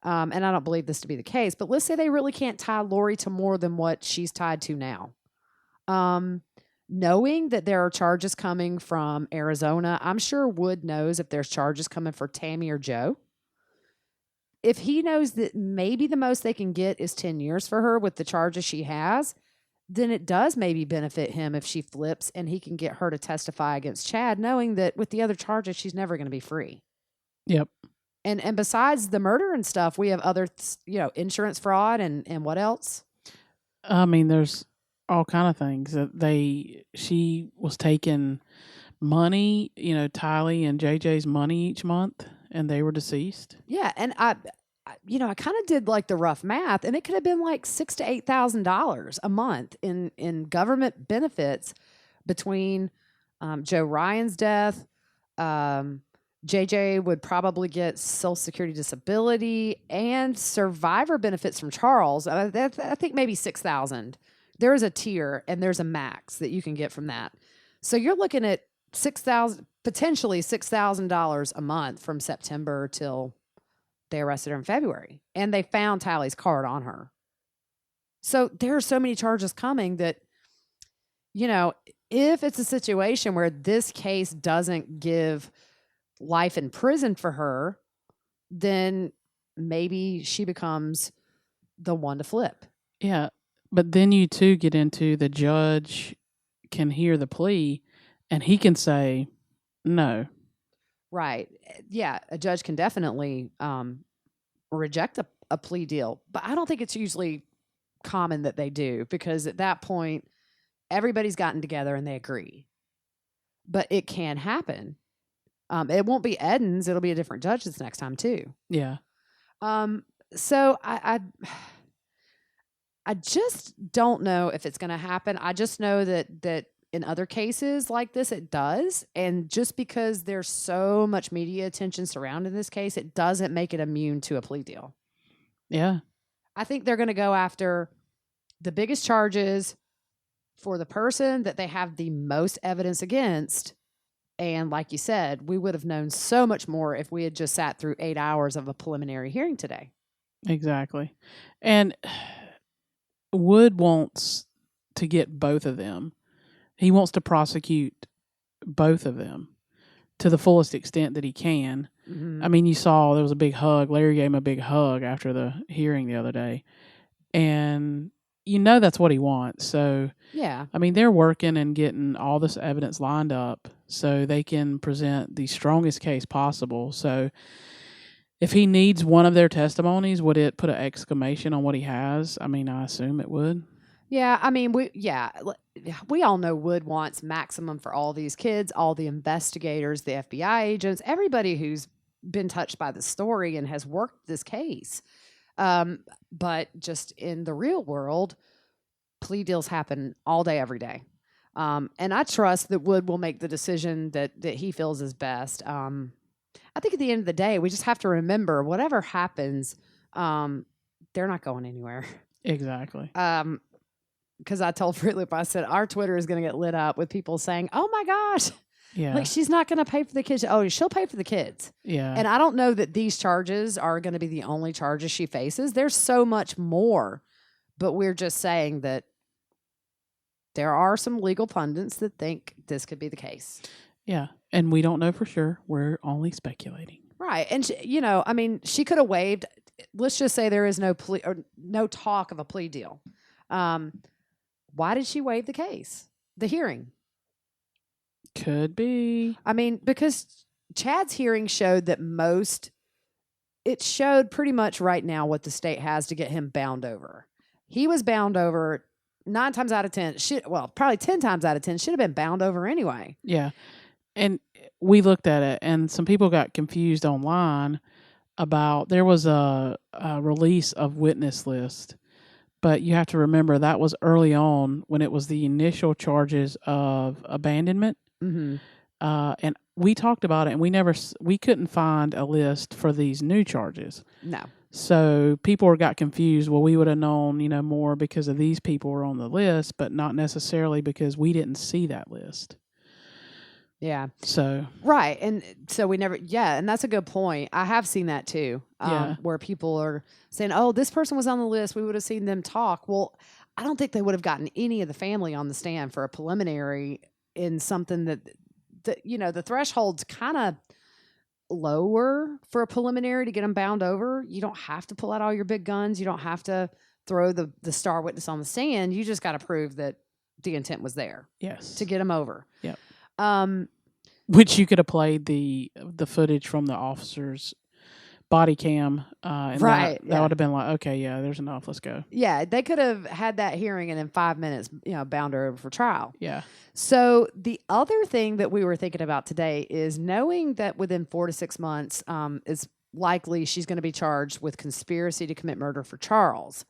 and I don't believe this to be the case, but let's say they really can't tie Lori to more than what she's tied to now. Knowing that there are charges coming from Arizona, I'm sure Wood knows if there's charges coming for Tammy or Joe. If he knows that maybe the most they can get is 10 years for her with the charges she has, then it does maybe benefit him if she flips and he can get her to testify against Chad, knowing that with the other charges, she's never going to be free. Yep. And besides the murder and stuff, we have other, insurance fraud and what else? I mean, there's all kind of things that she was taking money, Tylee and JJ's money each month, and they were deceased. Yeah, and I kind of did like the rough math, and it could have been like $6,000 to $8,000 a month in government benefits between Joe Ryan's death. JJ would probably get Social Security disability and survivor benefits from Charles. I think maybe $6,000. There is a tier and there's a max that you can get from that. So you're looking at potentially $6,000 a month from September till they arrested her in February, and they found Tylee's card on her. So there are so many charges coming that, if it's a situation where this case doesn't give life in prison for her, then maybe she becomes the one to flip. Yeah. But then you too get into the judge can hear the plea and he can say no. Right. Yeah. A judge can definitely reject a plea deal, but I don't think it's usually common that they do, because at that point, everybody's gotten together and they agree. But it can happen. It won't be Eden's. It'll be a different judge this next time too. Yeah. So I just don't know if it's going to happen. I just know that in other cases like this, it does. And just because there's so much media attention surrounding this case, it doesn't make it immune to a plea deal. Yeah. I think they're going to go after the biggest charges for the person that they have the most evidence against. And like you said, we would have known so much more if we had just sat through 8 hours of a preliminary hearing today. Exactly. And Wood wants to get both of them. He wants to prosecute both of them to the fullest extent that he can. Mm-hmm. I mean, you saw there was a big hug. Larry gave him a big hug after the hearing the other day. And that's what he wants. So, yeah. I mean, they're working and getting all this evidence lined up so they can present the strongest case possible. So, if he needs one of their testimonies, would it put an exclamation on what he has? I mean, I assume it would. Yeah, I mean, we all know Wood wants maximum for all these kids, all the investigators, the FBI agents, everybody who's been touched by the story and has worked this case. But just in the real world, plea deals happen all day, every day. And I trust that Wood will make the decision that he feels is best. I think at the end of the day, we just have to remember whatever happens, they're not going anywhere. Exactly. because I told Fruit Loop, I said, our Twitter is going to get lit up with people saying, oh my gosh, Yeah. like she's not going to pay for the kids. Oh, she'll pay for the kids. Yeah. And I don't know that these charges are going to be the only charges she faces. There's so much more, but we're just saying that there are some legal pundits that think this could be the case. Yeah. And we don't know for sure. We're only speculating. Right. And, she could have waived. Let's just say there is no plea or no talk of a plea deal. Why did she waive the case, the hearing? Could be. Because Chad's hearing showed that it showed pretty much right now what the state has to get him bound over. He was bound over 9 times out of 10, probably 10 times out of 10, should have been bound over anyway. Yeah. And we looked at it, and some people got confused online about there was a release of witness list. But you have to remember that was early on when it was the initial charges of abandonment. Mm-hmm. And we talked about it, and we couldn't find a list for these new charges. No. So people got confused. Well, we would have known, more because of these people were on the list, but not necessarily because we didn't see that list. Yeah. So. Right. And so we never, and that's a good point. I have seen that too, where people are saying, oh, this person was on the list. We would have seen them talk. Well, I don't think they would have gotten any of the family on the stand for a preliminary in something that the threshold's kind of lower for a preliminary to get them bound over. You don't have to pull out all your big guns. You don't have to throw the star witness on the stand. You just got to prove that the intent was there. Yes. To get them over. Yep. Which you could have played the footage from the officer's body cam. And right. That would have been like, okay, yeah, there's enough. Let's go. Yeah. They could have had that hearing and in 5 minutes, bound her over for trial. Yeah. So the other thing that we were thinking about today is knowing that within 4 to 6 months is likely she's going to be charged with conspiracy to commit murder for Charles.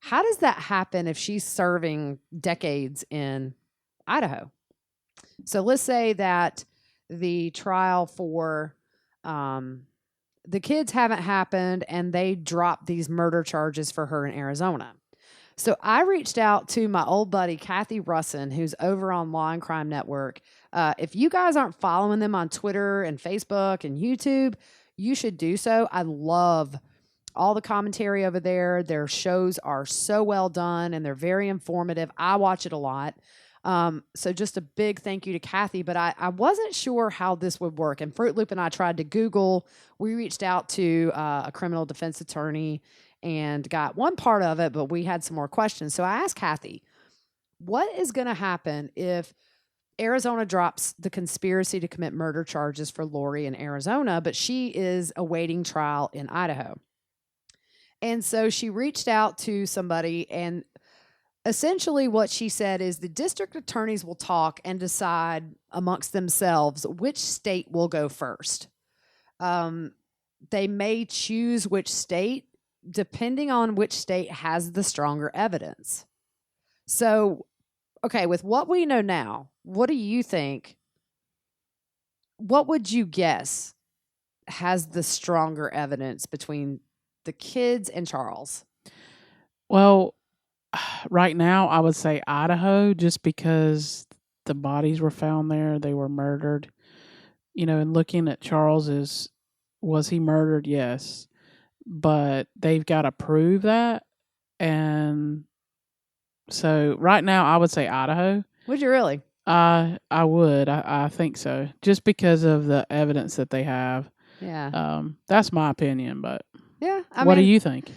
How does that happen if she's serving decades in Idaho? So let's say that the trial for the kids haven't happened and they dropped these murder charges for her in Arizona. So I reached out to my old buddy, Kathy Russin, who's over on Law and Crime Network. If you guys aren't following them on Twitter and Facebook and YouTube, you should do so. I love all the commentary over there. Their shows are so well done and they're very informative. I watch it a lot. So just a big thank you to Kathy, but I wasn't sure how this would work. And Fruit Loop and I tried to Google. We reached out to a criminal defense attorney and got one part of it, but we had some more questions. So I asked Kathy, what is going to happen if Arizona drops the conspiracy to commit murder charges for Lori in Arizona, but she is awaiting trial in Idaho? And so she reached out to somebody, and essentially what she said is the district attorneys will talk and decide amongst themselves which state will go first. They may choose which state depending on which state has the stronger evidence. So, okay, with what we know now, what do you think? What would you guess has the stronger evidence between the kids and Charles? Well, right now I would say Idaho, just because the bodies were found there. They were murdered. And looking at Charles's, was he murdered? Yes. But they've got to prove that. And so right now I would say Idaho. Would you really? I would. I think so. Just because of the evidence that they have. Yeah. That's my opinion, but yeah. What do you think?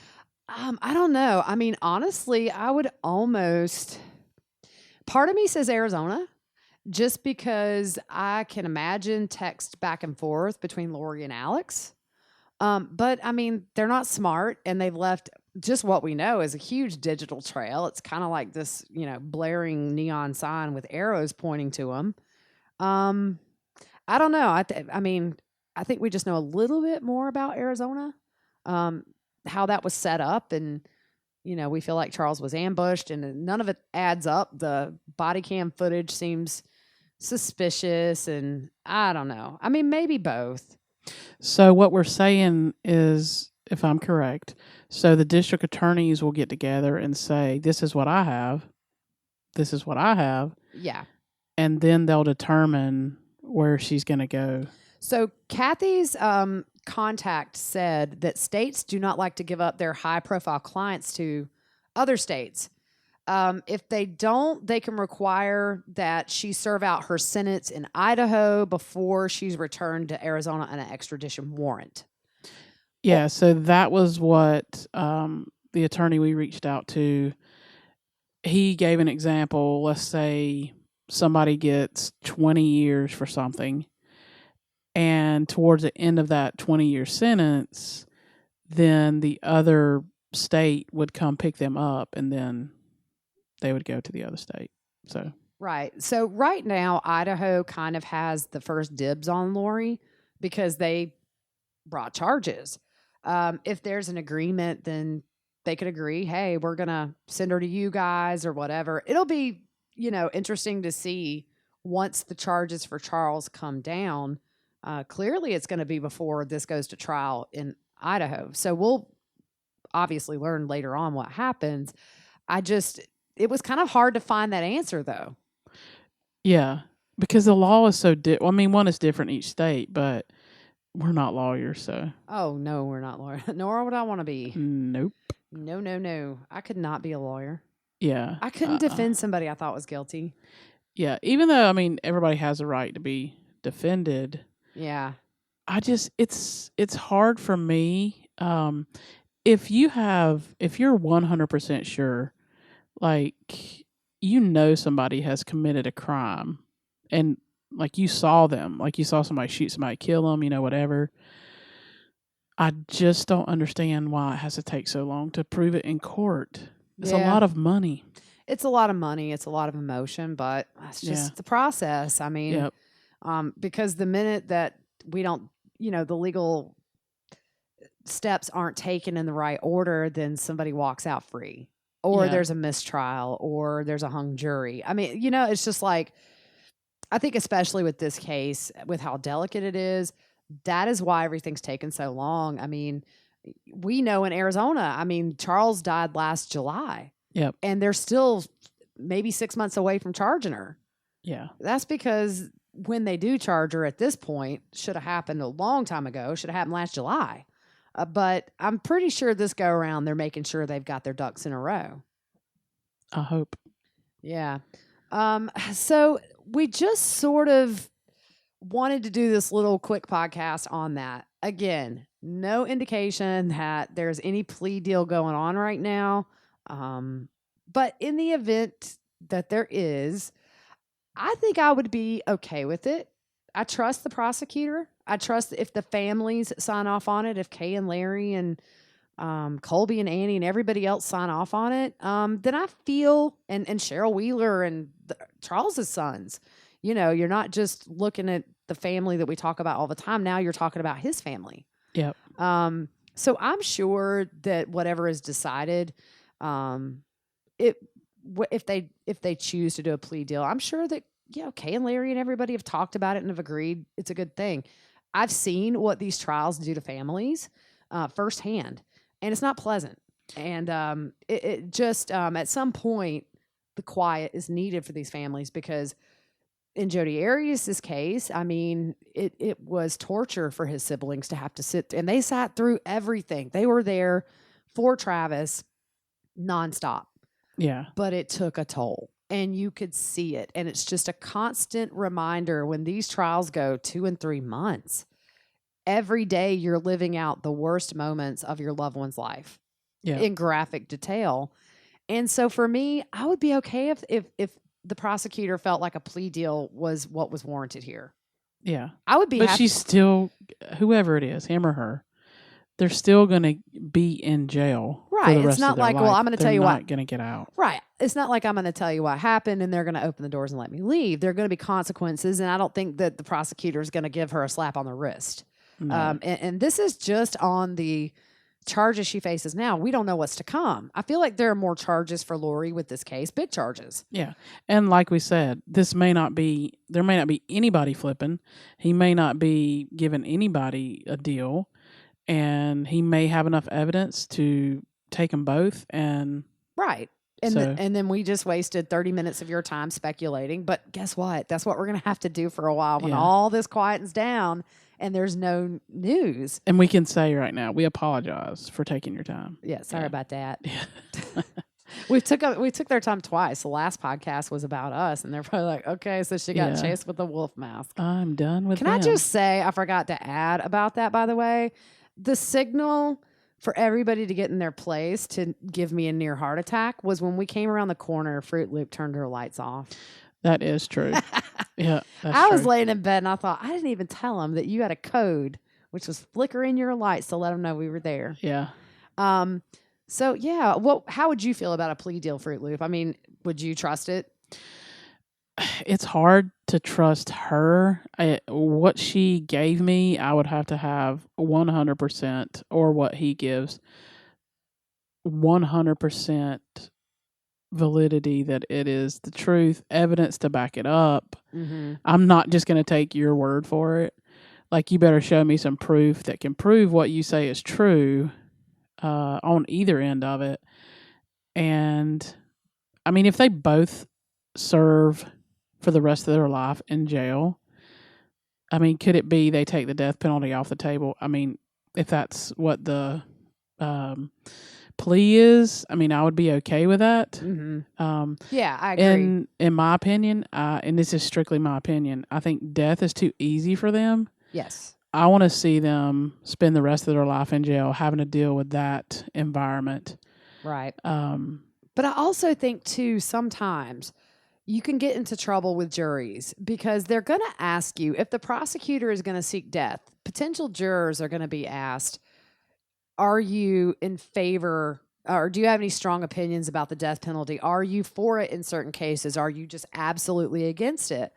I don't know. I mean, honestly, I would almost, part of me says Arizona, just because I can imagine text back and forth between Lori and Alex. But I mean, they're not smart, and they've left just what we know is a huge digital trail. It's kind of like this, blaring neon sign with arrows pointing to them. I don't know. I think we just know a little bit more about Arizona, how that was set up, and we feel like Charles was ambushed, and none of it adds up. The body cam footage seems suspicious, and I don't know. I mean, maybe both. So what we're saying is, if I'm correct, so the district attorneys will get together and say, this is what I have, this is what I have. Yeah. And then they'll determine where she's going to go. So Kathy's contact said that states do not like to give up their high-profile clients to other states. If they don't, they can require that she serve out her sentence in Idaho before she's returned to Arizona on an extradition warrant. Yeah, so that was what the attorney we reached out to, he gave an example. Let's say somebody gets 20 years for something, and towards the end of that 20-year sentence, then the other state would come pick them up, and then they would go to the other state. So Right. So right now, Idaho kind of has the first dibs on Lori because they brought charges. If there's an agreement, then they could agree, hey, we're going to send her to you guys or whatever. It'll be, interesting to see once the charges for Charles come down. Clearly, it's going to be before this goes to trial in Idaho. So we'll obviously learn later on what happens. It was kind of hard to find that answer, though. yeah, because the law is so one is different in each state, but we're not lawyers, so. Oh, no, we're not lawyers. Nor would I want to be. Nope. No. I could not be a lawyer. Yeah. I couldn't defend somebody I thought was guilty. Yeah, even though, everybody has a right to be defended. Yeah. It's hard for me. If you're 100% sure, somebody has committed a crime, and you saw them, you saw somebody shoot somebody, kill them, whatever. I just don't understand why it has to take so long to prove it in court. It's a lot of money. It's a lot of money. It's a lot of emotion, but it's just the process. Yep. Because the minute that we don't, the legal steps aren't taken in the right order, then somebody walks out free, or there's a mistrial, or there's a hung jury. It's just I think especially with this case, with how delicate it is, that is why everything's taken so long. We know in Arizona, Charles died last July. Yep. And they're still maybe 6 months away from charging her. Yeah. That's because when they do charge her at this point, should have happened a long time ago, should have happened last July. But I'm pretty sure this go around, they're making sure they've got their ducks in a row. I hope. Yeah. So we just sort of wanted to do this little quick podcast on that. Again, no indication that there's any plea deal going on right now. But in the event that there is, I think I would be okay with it. I trust the prosecutor. I trust if the families sign off on it, if Kay and Larry and Colby and Annie and everybody else sign off on it, then I feel, and Cheryl Wheeler and Charles's sons, you're not just looking at the family that we talk about all the time. Now you're talking about his family. Yep. So I'm sure that whatever is decided, if they choose to do a plea deal, I'm sure that Kay and Larry and everybody have talked about it and have agreed it's a good thing. I've seen what these trials do to families firsthand, and it's not pleasant. And it just at some point the quiet is needed for these families, because in Jodi Arias' case, it was torture for his siblings to have to sit, and they sat through everything. They were there for Travis nonstop. Yeah. But it took a toll, and you could see it. And it's just a constant reminder when these trials go 2 and 3 months, every day you're living out the worst moments of your loved one's life in graphic detail. And so for me, I would be okay if the prosecutor felt like a plea deal was what was warranted here. Yeah. I would be But happy. she's still, whoever it is, him or her, they're still going to be in jail. Right. For the It's rest not of their like, life. well, I'm going to tell you They're what. not going to get out. Right. It's not like I'm going to tell you what happened and they're going to open the doors and let me leave. There are going to be consequences, and I don't think that the prosecutor is going to give her a slap on the wrist. No. And this is just on the charges she faces now. We don't know what's to come. I feel like there are more charges for Lori with this case, big charges. Yeah. And like we said, there may not be anybody flipping. He may not be giving anybody a deal, and he may have enough evidence to take them both. And right. And then we just wasted 30 minutes of your time speculating. But guess what? That's what we're going to have to do for a while when all this quietens down and there's no news. And we can say right now, we apologize for taking your time. Yeah, sorry about that. Yeah. we took their time twice. The last podcast was about us, and they're probably like, okay, so she got chased with a wolf mask. I'm done with Can I just say, I forgot to add about that, by the way, the signal for everybody to get in their place to give me a near heart attack was when we came around the corner, Fruit Loop turned her lights off. That is true. Yeah, I was laying in bed and I thought, I didn't even tell them that you had a code, which was flickering your lights to let them know we were there. Yeah. So yeah, how would you feel about a plea deal, Fruit Loop? I mean, would you trust it? It's hard to trust her. What she gave me, I would have to have 100%, or what he gives, 100% validity that it is the truth, evidence to back it up. Mm-hmm. I'm not just going to take your word for it. Like, you better show me some proof that can prove what you say is true on either end of it. And I mean, if they both serve for the rest of their life in jail, I mean, could it be they take the death penalty off the table? I mean, if that's what the plea is, I mean, I would be okay with that. Mm-hmm. Yeah, I agree. In my opinion, and this is strictly my opinion, I think death is too easy for them. Yes. I want to see them spend the rest of their life in jail having to deal with that environment. Right. But I also think, too, sometimes you can get into trouble with juries because they're going to ask you, if the prosecutor is going to seek death, potential jurors are going to be asked, are you in favor, or do you have any strong opinions about the death penalty? Are you for it in certain cases? Are you just absolutely against it?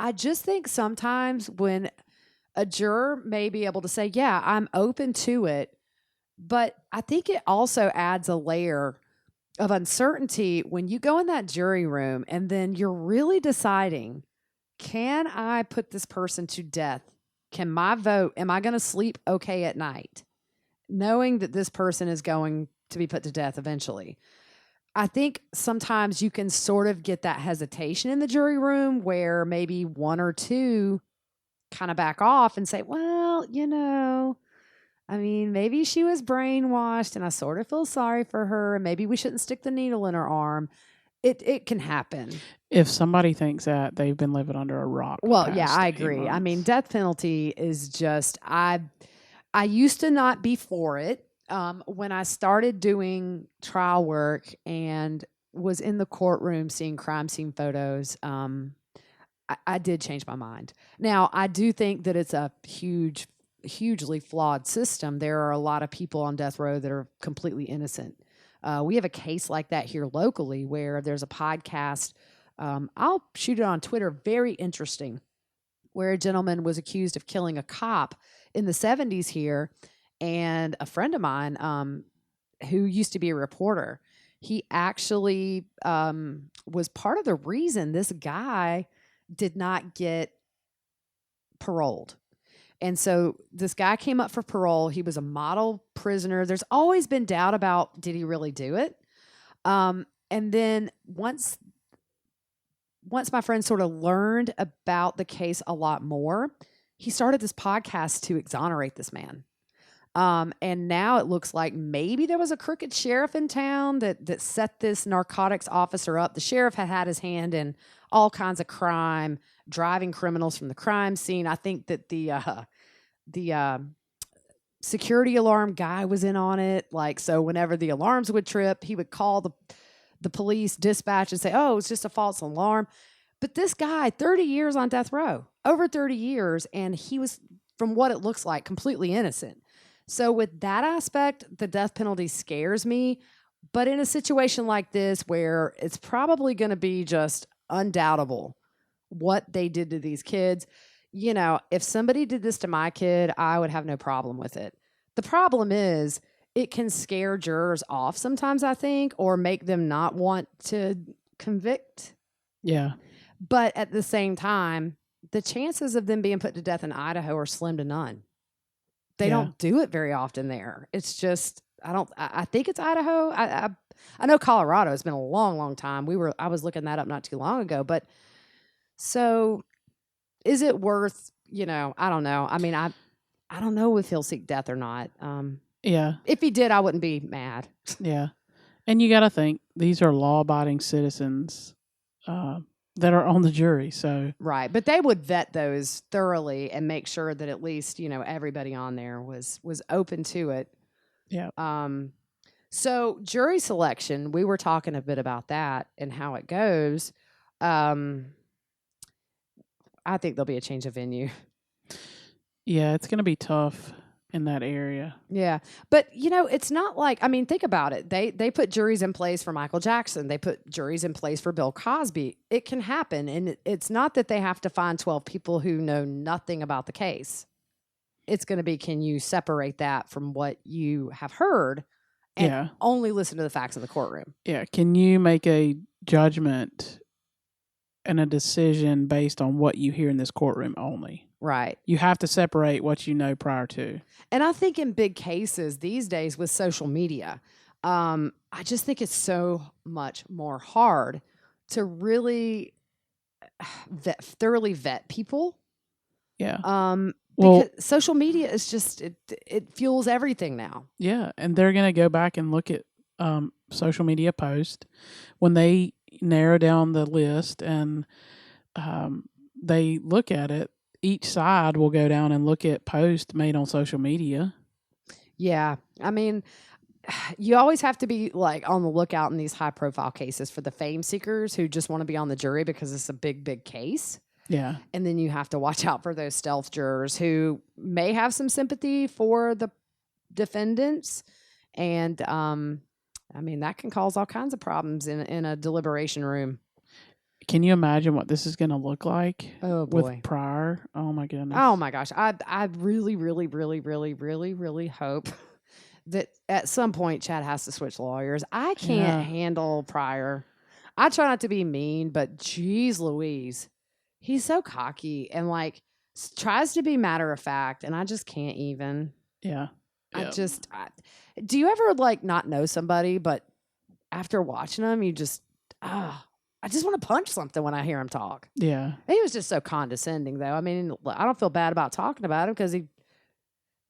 I just think sometimes when a juror may be able to say, yeah, I'm open to it, but I think it also adds a layer of uncertainty when you go in that jury room and then you're really deciding, can I put this person to death? Can my vote, am I going to sleep okay at night, knowing that this person is going to be put to death eventually? I think sometimes you can sort of get that hesitation in the jury room where maybe one or two kind of back off and say, well, I mean, maybe she was brainwashed and I sort of feel sorry for her, and maybe we shouldn't stick the needle in her arm. It can happen. If somebody thinks that, they've been living under a rock. Well, yeah, I agree. I mean, death penalty is just, I used to not be for it. When I started doing trial work and was in the courtroom seeing crime scene photos, I did change my mind. Now, I do think that it's a hugely flawed system. There are a lot of people on death row that are completely innocent. We have a case like that here locally where there's a podcast. I'll shoot it on Twitter. Very interesting. Where a gentleman was accused of killing a cop in the 70s here. And a friend of mine who used to be a reporter, he actually was part of the reason this guy did not get paroled. And so this guy came up for parole. He was a model prisoner. There's always been doubt about, did he really do it? And then once my friend sort of learned about the case a lot more, he started this podcast to exonerate this man. And now it looks like maybe there was a crooked sheriff in town that set this narcotics officer up. The sheriff had his hand in all kinds of crime, driving criminals from the crime scene. I think that the security alarm guy was in on it. Like, so whenever the alarms would trip, he would call the police dispatch and say, oh, it's just a false alarm. But this guy, 30 years on death row, over 30 years, and he was, from what it looks like, completely innocent. So with that aspect, the death penalty scares me. But in a situation like this where it's probably going to be just undoubtable what they did to these kids, if somebody did this to my kid, I would have no problem with it. The problem is it can scare jurors off sometimes, I think, or make them not want to convict. Yeah. But at the same time, the chances of them being put to death in Idaho are slim to none. They don't do it very often there. It's just, I think it's Idaho. I know Colorado has been a long, long time. I was looking that up not too long ago, but so is it worth, I don't know. I mean, I don't know if he'll seek death or not. Yeah. If he did, I wouldn't be mad. Yeah. And you got to think, these are law-abiding citizens that are on the jury. So Right. But they would vet those thoroughly and make sure that at least, everybody on there was open to it. yeah. So jury selection, we were talking a bit about that and how it goes. I think there'll be a change of venue. Yeah, it's going to be tough in that area. Yeah. But, it's not like, I mean, think about it. They put juries in place for Michael Jackson. They put juries in place for Bill Cosby. It can happen. And it's not that they have to find 12 people who know nothing about the case. It's going to be, can you separate that from what you have heard and only listen to the facts in the courtroom? Yeah. Can you make a judgment and a decision based on what you hear in this courtroom only? Right. You have to separate what you know prior to. And I think in big cases these days with social media, I just think it's so much more hard to really thoroughly vet people. Yeah. Because social media is just, it fuels everything now. Yeah. And they're going to go back and look at social media posts when they narrow down the list and they look at it. Each side will go down and look at posts made on social media. Yeah. I mean, you always have to be like on the lookout in these high profile cases for the fame seekers who just want to be on the jury because it's a big, big case. Yeah. And then you have to watch out for those stealth jurors who may have some sympathy for the defendants. And, I mean, that can cause all kinds of problems in a deliberation room. Can you imagine what this is going to look like? Oh, boy. With Pryor? Oh, my goodness. Oh, my gosh. I really, really, really, really, really, really hope that at some point Chad has to switch lawyers. I can't handle Pryor. I try not to be mean, but geez Louise, he's so cocky and tries to be matter of fact, and I just can't even. Yeah. Do you ever not know somebody, but after watching them, you just, I just want to punch something when I hear him talk. Yeah. He was just so condescending, though. I mean, I don't feel bad about talking about him because he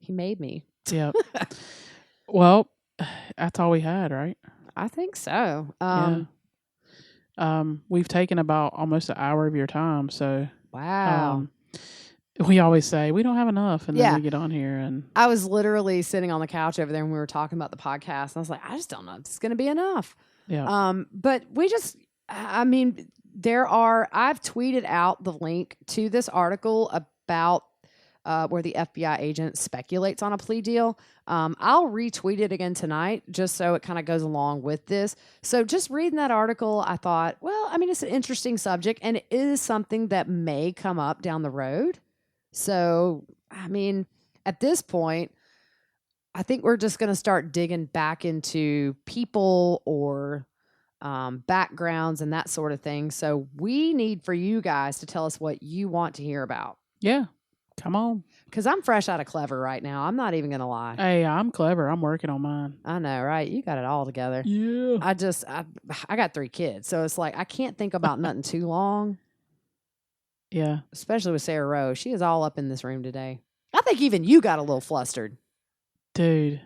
made me. Yeah. Well, that's all we had, right? I think so. We've taken about almost an hour of your time, so wow. We always say we don't have enough, and then we get on here and I was literally sitting on the couch over there when we were talking about the podcast, and I was like, I just don't know if it's going to be enough. Yeah. But we just, I mean, I've tweeted out the link to this article about where the FBI agent speculates on a plea deal. I'll retweet it again tonight just so it kind of goes along with this. So just reading that article, I thought, well, I mean, it's an interesting subject and it is something that may come up down the road. So, I mean, at this point, I think we're just going to start digging back into people or backgrounds and that sort of thing. So we need for you guys to tell us what you want to hear about. Yeah. Come on. Because I'm fresh out of clever right now. I'm not even going to lie. Hey, I'm clever. I'm working on mine. I know, right? You got it all together. Yeah. I got 3 kids. So it's like I can't think about nothing too long. Yeah. Especially with Sarah Rose. She is all up in this room today. I think even you got a little flustered. Dude.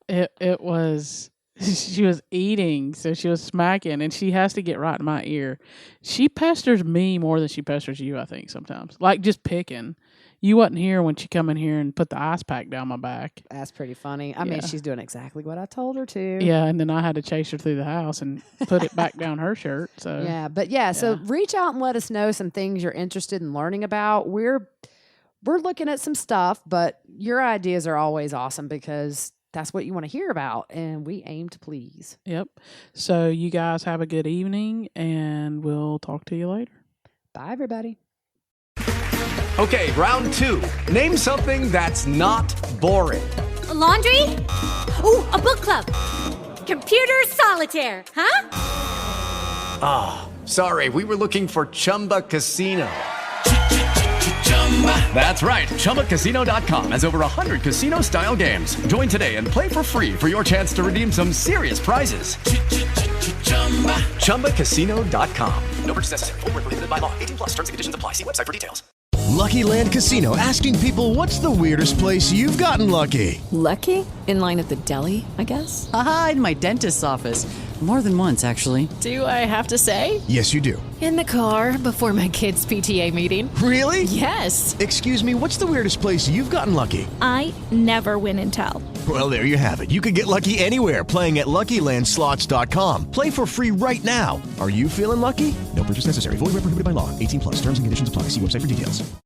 It was... She was eating, so she was smacking, and she has to get right in my ear. She pesters me more than she pesters you, I think, sometimes. Like, just picking. You wasn't here when she come in here and put the ice pack down my back. That's pretty funny. I mean, she's doing exactly what I told her to. Yeah, and then I had to chase her through the house and put it back down her shirt. So So reach out and let us know some things you're interested in learning about. We're looking at some stuff, but your ideas are always awesome because that's what you want to hear about, and we aim to please. Yep. So you guys have a good evening, and we'll talk to you later. Bye, everybody. Okay, round 2. Name something that's not boring. A laundry? Ooh, a book club. Computer solitaire, huh? Ah, sorry, we were looking for Chumba Casino. That's right. ChumbaCasino.com has over 100 casino-style games. Join today and play for free for your chance to redeem some serious prizes. ChumbaCasino.com. No purchase necessary. Void where prohibited by law. 18 plus. Terms and conditions apply. See website for details. Lucky Land Casino, asking people, what's the weirdest place you've gotten lucky? Lucky? In line at the deli, I guess? Aha, in my dentist's office. More than once, actually. Do I have to say? Yes, you do. In the car before my kids' PTA meeting. Really? Yes. Excuse me, what's the weirdest place you've gotten lucky? I never win and tell. Well, there you have it. You can get lucky anywhere, playing at LuckyLandSlots.com. Play for free right now. Are you feeling lucky? No purchase necessary. Void where prohibited by law. 18 plus. Terms and conditions apply. See website for details.